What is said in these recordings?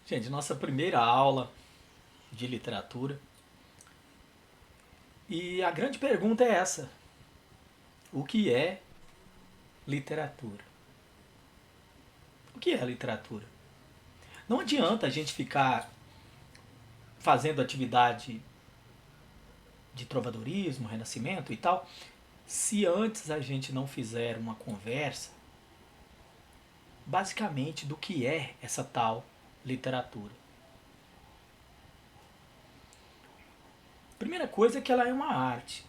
Gente, nossa primeira aula de literatura. E a grande pergunta é essa: o que é literatura? O que é literatura? Não adianta a gente ficar fazendo atividade de trovadorismo, renascimento e tal, se antes a gente não fizer uma conversa, basicamente, do que é essa tal literatura. Primeira coisa é que ela é uma arte.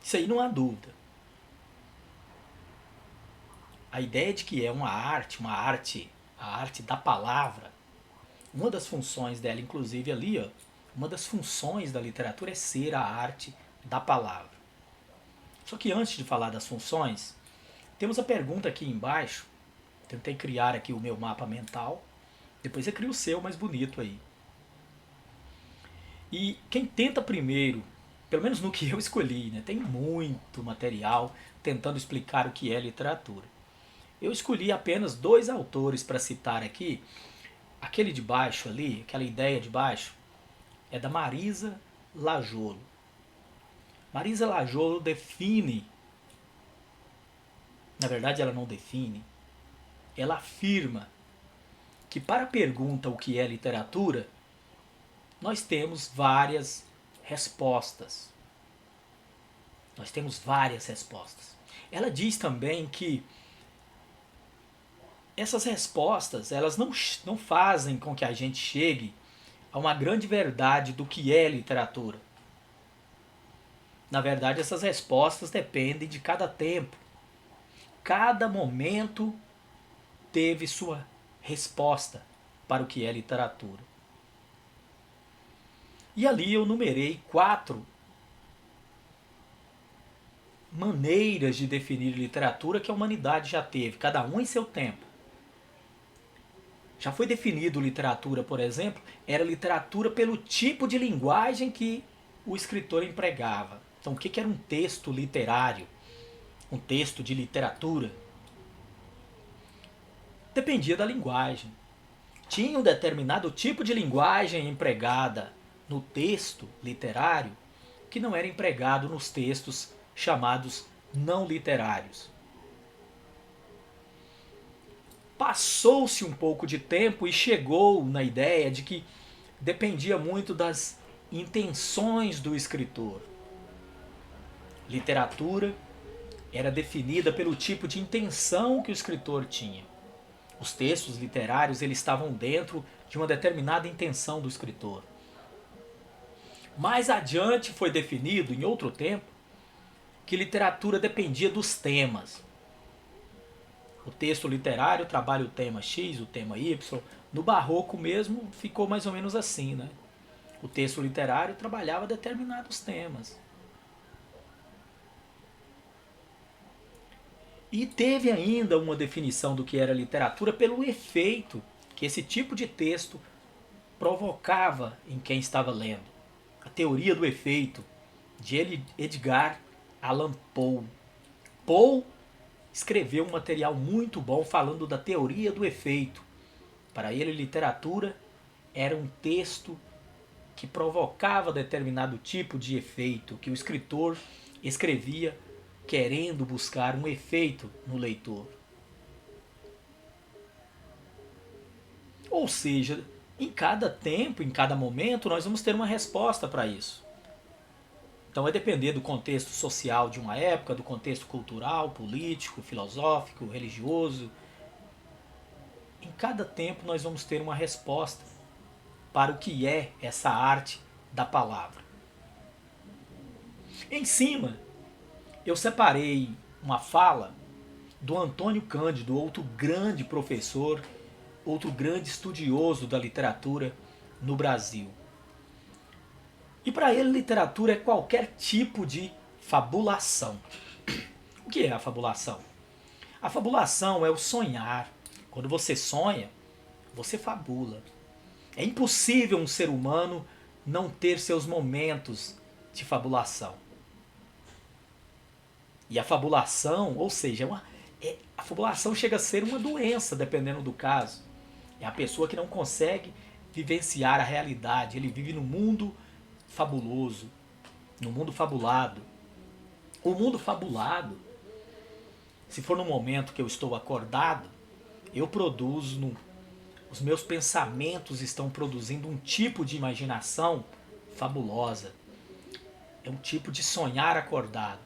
Isso aí não há dúvida. A ideia de que é a arte da palavra, uma das funções dela, inclusive ali, ó, uma das funções da literatura é ser a arte da palavra. Só que antes de falar das funções, temos a pergunta aqui embaixo. Tentei criar aqui o meu mapa mental. Depois você cria o seu mais bonito aí. E quem tenta primeiro, pelo menos no que eu escolhi, né, tem muito material tentando explicar o que é literatura. Eu escolhi apenas dois autores para citar aqui. Aquele de baixo ali, aquela ideia de baixo, é da Marisa Lajolo. Marisa Lajolo define, na verdade ela não define, ela afirma que para a pergunta o que é literatura, nós temos várias respostas. Nós temos várias respostas. Ela diz também que essas respostas elas não fazem com que a gente chegue a uma grande verdade do que é literatura. Na verdade, essas respostas dependem de cada tempo. Cada momento teve sua resposta para o que é literatura. E ali eu numerei 4 maneiras de definir literatura que a humanidade já teve, cada um em seu tempo. Já foi definido literatura, por exemplo, era literatura pelo tipo de linguagem que o escritor empregava. Então, o que era um texto literário? Um texto de literatura? Dependia da linguagem. Tinha um determinado tipo de linguagem empregada no texto literário que não era empregado nos textos chamados não literários. Passou-se um pouco de tempo e chegou na ideia de que dependia muito das intenções do escritor. Literatura era definida pelo tipo de intenção que o escritor tinha. Os textos literários eles estavam dentro de uma determinada intenção do escritor. Mais adiante foi definido, em outro tempo, que literatura dependia dos temas. O texto literário trabalha o tema X, o tema Y. No barroco mesmo ficou mais ou menos assim, né? O texto literário trabalhava determinados temas. E teve ainda uma definição do que era literatura pelo efeito que esse tipo de texto provocava em quem estava lendo. A teoria do efeito de Edgar Allan Poe. Poe escreveu um material muito bom falando da teoria do efeito. Para ele, literatura era um texto que provocava determinado tipo de efeito, que o escritor escrevia querendo buscar um efeito no leitor. Ou seja, em cada tempo, em cada momento, nós vamos ter uma resposta para isso. Então vai depender do contexto social de uma época, do contexto cultural, político, filosófico, religioso. Em cada tempo nós vamos ter uma resposta para o que é essa arte da palavra. Em cima, eu separei uma fala do Antônio Cândido, outro grande professor, outro grande estudioso da literatura no Brasil. E para ele, literatura é qualquer tipo de fabulação. O que é a fabulação? A fabulação é o sonhar. Quando você sonha, você fabula. É impossível um ser humano não ter seus momentos de fabulação. E a fabulação, ou seja, a fabulação chega a ser uma doença, dependendo do caso. É a pessoa que não consegue vivenciar a realidade. Ele vive num mundo fabuloso, num mundo fabulado. O mundo fabulado, se for no momento que eu estou acordado, eu produzo, os meus pensamentos estão produzindo um tipo de imaginação fabulosa. É um tipo de sonhar acordado.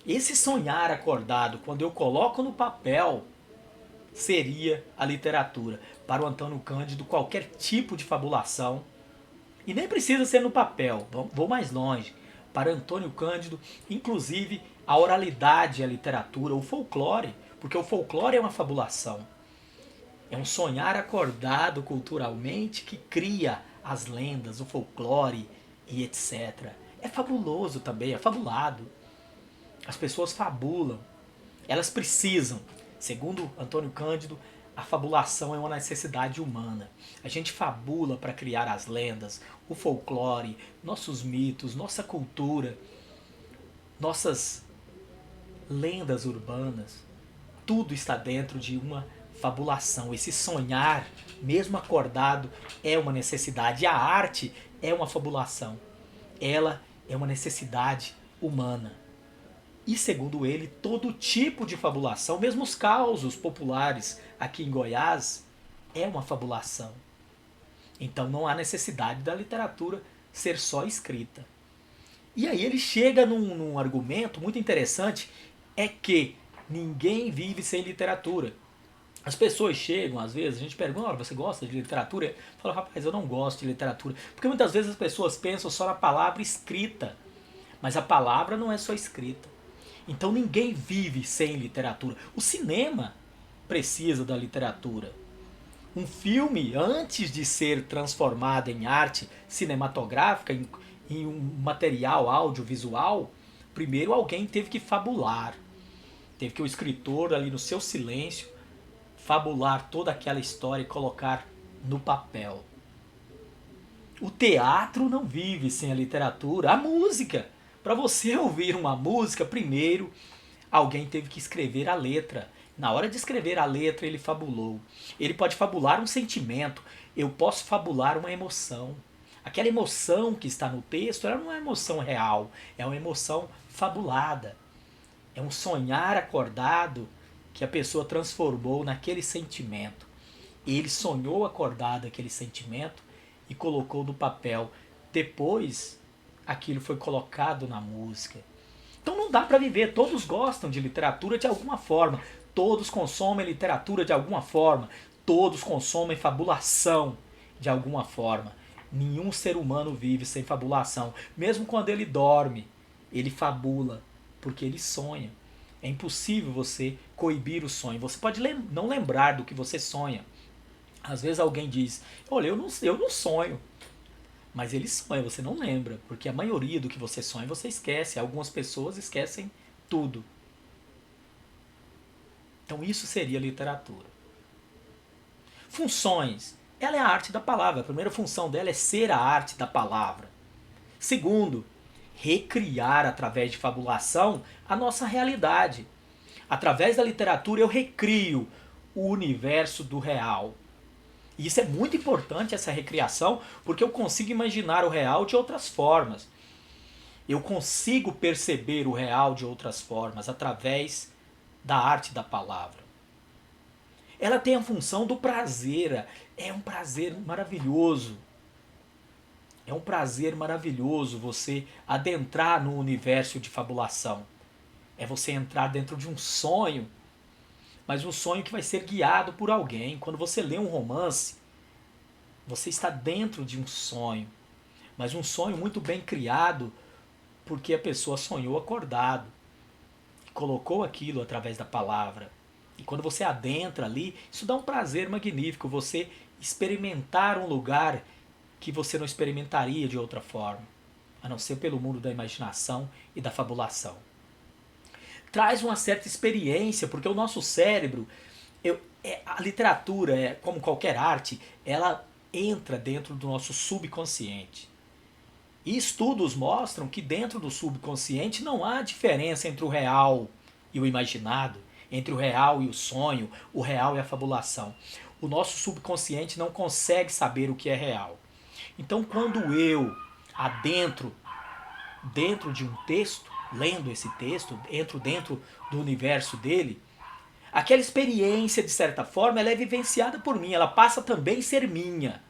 Esse sonhar acordado, quando eu coloco no papel, seria a literatura. Para o Antônio Cândido, qualquer tipo de fabulação, e nem precisa ser no papel, vou mais longe. Para Antônio Cândido, inclusive a oralidade é a literatura, o folclore, porque o folclore é uma fabulação. É um sonhar acordado culturalmente que cria as lendas, o folclore e etc. É fabuloso também, é fabulado. As pessoas fabulam. Elas precisam. Segundo Antônio Cândido, a fabulação é uma necessidade humana. A gente fabula para criar as lendas, o folclore, nossos mitos, nossa cultura, nossas lendas urbanas. Tudo está dentro de uma fabulação. Esse sonhar, mesmo acordado, é uma necessidade. A arte é uma fabulação. Ela é uma necessidade humana. E segundo ele, todo tipo de fabulação, mesmo os causos populares aqui em Goiás, é uma fabulação. Então não há necessidade da literatura ser só escrita. E aí ele chega num argumento muito interessante, é que ninguém vive sem literatura. As pessoas chegam, às vezes, a gente pergunta, você gosta de literatura? Fala, rapaz, eu não gosto de literatura. Porque muitas vezes as pessoas pensam só na palavra escrita. Mas a palavra não é só escrita. Então ninguém vive sem literatura. O cinema precisa da literatura. Um filme, antes de ser transformado em arte cinematográfica, em um material audiovisual, primeiro alguém teve que fabular. Teve que o escritor, ali no seu silêncio, fabular toda aquela história e colocar no papel. O teatro não vive sem a literatura. A música. Para você ouvir uma música, primeiro alguém teve que escrever a letra. Na hora de escrever a letra, ele fabulou. Ele pode fabular um sentimento. Eu posso fabular uma emoção. Aquela emoção que está no texto, ela não é emoção real. É uma emoção fabulada. É um sonhar acordado que a pessoa transformou naquele sentimento. Ele sonhou acordado aquele sentimento e colocou no papel. Depois, aquilo foi colocado na música. Então não dá para viver. Todos gostam de literatura de alguma forma. Todos consomem literatura de alguma forma. Todos consomem fabulação de alguma forma. Nenhum ser humano vive sem fabulação. Mesmo quando ele dorme, ele fabula, porque ele sonha. É impossível você coibir o sonho. Você pode não lembrar do que você sonha. Às vezes alguém diz, olha, eu não sonho. Mas ele sonha, você não lembra. Porque a maioria do que você sonha, você esquece. Algumas pessoas esquecem tudo. Então isso seria literatura. Funções. Ela é a arte da palavra. A primeira função dela é ser a arte da palavra. Segundo, recriar através de fabulação a nossa realidade. Através da literatura eu recrio o universo do real. E isso é muito importante, essa recriação, porque eu consigo imaginar o real de outras formas. Eu consigo perceber o real de outras formas através da arte da palavra. Ela tem a função do prazer. É um prazer maravilhoso. É um prazer maravilhoso você adentrar no universo de fabulação. É você entrar dentro de um sonho, mas um sonho que vai ser guiado por alguém. Quando você lê um romance, você está dentro de um sonho, mas um sonho muito bem criado, porque a pessoa sonhou acordado, colocou aquilo através da palavra. E quando você adentra ali, isso dá um prazer magnífico, você experimentar um lugar que você não experimentaria de outra forma, a não ser pelo mundo da imaginação e da fabulação. Traz uma certa experiência, porque o nosso cérebro, a literatura, como qualquer arte, ela entra dentro do nosso subconsciente. E estudos mostram que dentro do subconsciente não há diferença entre o real e o imaginado, entre o real e o sonho, o real e a fabulação. O nosso subconsciente não consegue saber o que é real. Então, quando eu adentro dentro de um texto, lendo esse texto, entro dentro do universo dele, aquela experiência, de certa forma, ela é vivenciada por mim, ela passa também a ser minha.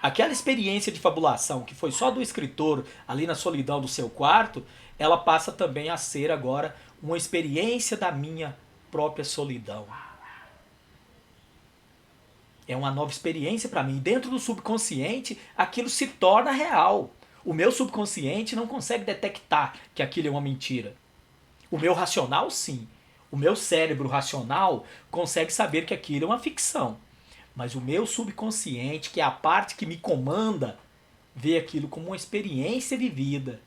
Aquela experiência de fabulação que foi só do escritor ali na solidão do seu quarto, ela passa também a ser agora uma experiência da minha própria solidão. É uma nova experiência para mim. Dentro do subconsciente, aquilo se torna real. O meu subconsciente não consegue detectar que aquilo é uma mentira. O meu racional, sim. O meu cérebro racional consegue saber que aquilo é uma ficção. Mas o meu subconsciente, que é a parte que me comanda, vê aquilo como uma experiência vivida.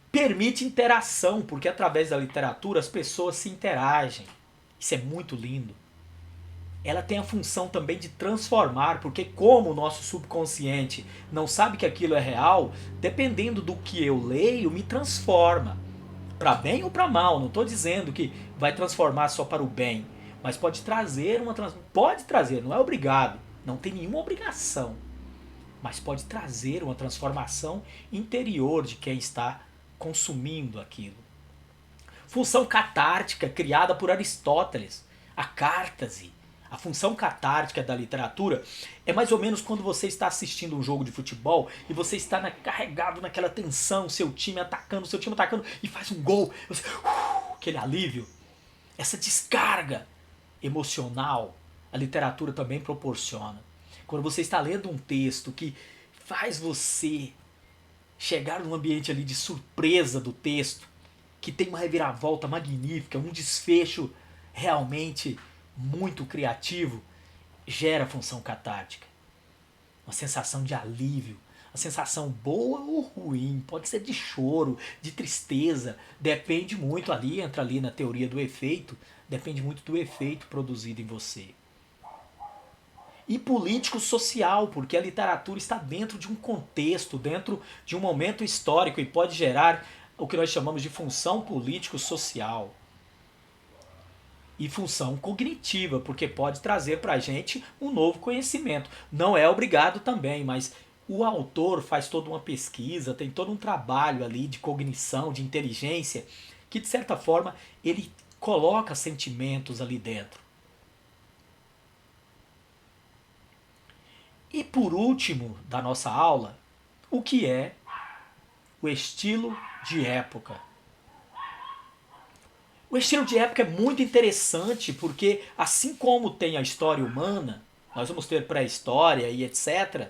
Permite interação, porque através da literatura as pessoas se interagem. Isso é muito lindo. Ela tem a função também de transformar, porque como o nosso subconsciente não sabe que aquilo é real, dependendo do que eu leio, me transforma. Para bem ou para mal, não estou dizendo que vai transformar só para o bem, mas pode trazer pode trazer, não é obrigado, não tem nenhuma obrigação, mas pode trazer uma transformação interior de quem está consumindo aquilo. Função catártica criada por Aristóteles, a cártase. A função catártica da literatura é mais ou menos quando você está assistindo um jogo de futebol e você está carregado naquela tensão, seu time atacando e faz um gol. Você, aquele alívio, essa descarga emocional, a literatura também proporciona. Quando você está lendo um texto que faz você chegar num ambiente ali de surpresa do texto, que tem uma reviravolta magnífica, um desfecho realmente muito criativo, gera função catártica. Uma sensação de alívio, uma sensação boa ou ruim, pode ser de choro, de tristeza, depende muito ali, entra ali na teoria do efeito, depende muito do efeito produzido em você. E político-social, porque a literatura está dentro de um contexto, dentro de um momento histórico e pode gerar o que nós chamamos de função político-social. E função cognitiva, porque pode trazer para a gente um novo conhecimento. Não é obrigado também, mas o autor faz toda uma pesquisa, tem todo um trabalho ali de cognição, de inteligência, que de certa forma ele coloca sentimentos ali dentro. E por último da nossa aula, o que é o estilo de época. O estilo de época é muito interessante porque, assim como tem a história humana, nós vamos ter pré-história e etc.,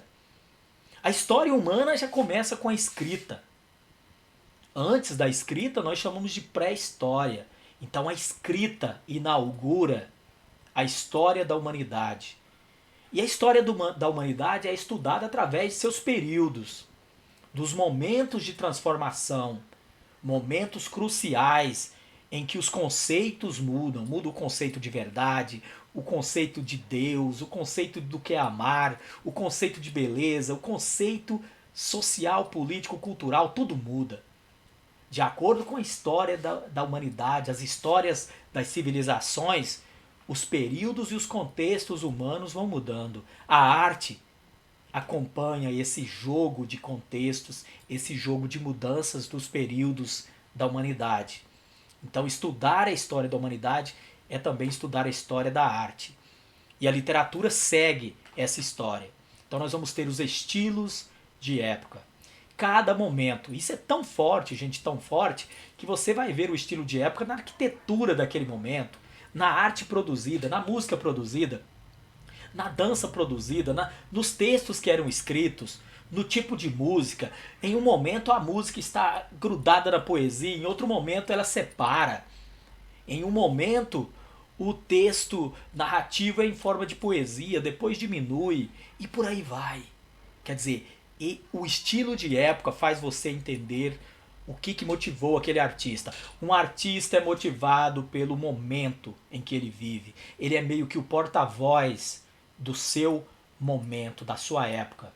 a história humana já começa com a escrita. Antes da escrita, nós chamamos de pré-história. Então a escrita inaugura a história da humanidade. E a história da humanidade é estudada através de seus períodos, dos momentos de transformação, momentos cruciais em que os conceitos mudam. Muda o conceito de verdade, o conceito de Deus, o conceito do que é amar, o conceito de beleza, o conceito social, político, cultural, tudo muda. De acordo com a história da humanidade, as histórias das civilizações, os períodos e os contextos humanos vão mudando. A arte acompanha esse jogo de contextos, esse jogo de mudanças dos períodos da humanidade. Então, estudar a história da humanidade é também estudar a história da arte. E a literatura segue essa história. Então, nós vamos ter os estilos de época. Cada momento. Isso é tão forte, gente, tão forte, que você vai ver o estilo de época na arquitetura daquele momento, na arte produzida, na música produzida, na dança produzida, nos textos que eram escritos, no tipo de música. Em um momento a música está grudada na poesia, em outro momento ela separa. Em um momento o texto narrativo é em forma de poesia, depois diminui e por aí vai. Quer dizer, e o estilo de época faz você entender o que motivou aquele artista. Um artista é motivado pelo momento em que ele vive. Ele é meio que o porta-voz do seu momento, da sua época.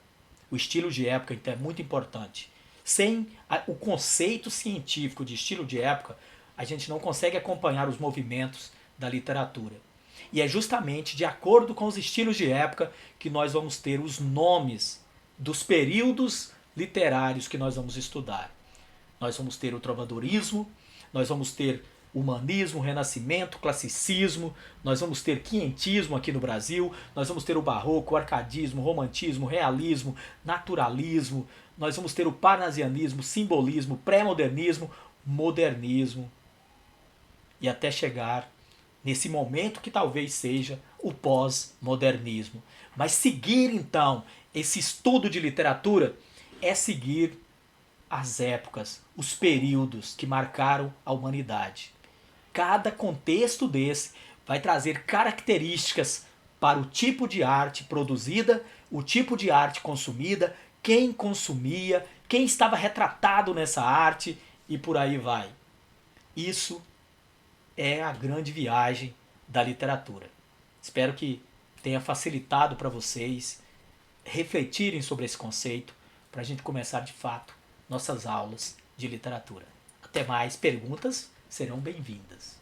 O estilo de época, então, é muito importante. Sem o conceito científico de estilo de época, a gente não consegue acompanhar os movimentos da literatura. E é justamente de acordo com os estilos de época que nós vamos ter os nomes dos períodos literários que nós vamos estudar. Nós vamos ter o trovadorismo, nós vamos ter humanismo, renascimento, classicismo, nós vamos ter quinhentismo aqui no Brasil, nós vamos ter o barroco, o arcadismo, romantismo, realismo, naturalismo, nós vamos ter o parnasianismo, simbolismo, pré-modernismo, modernismo e até chegar nesse momento que talvez seja o pós-modernismo. Mas seguir então esse estudo de literatura é seguir as épocas, os períodos que marcaram a humanidade. Cada contexto desse vai trazer características para o tipo de arte produzida, o tipo de arte consumida, quem consumia, quem estava retratado nessa arte e por aí vai. Isso é a grande viagem da literatura. Espero que tenha facilitado para vocês refletirem sobre esse conceito para a gente começar de fato nossas aulas de literatura. Até mais, perguntas serão bem-vindas.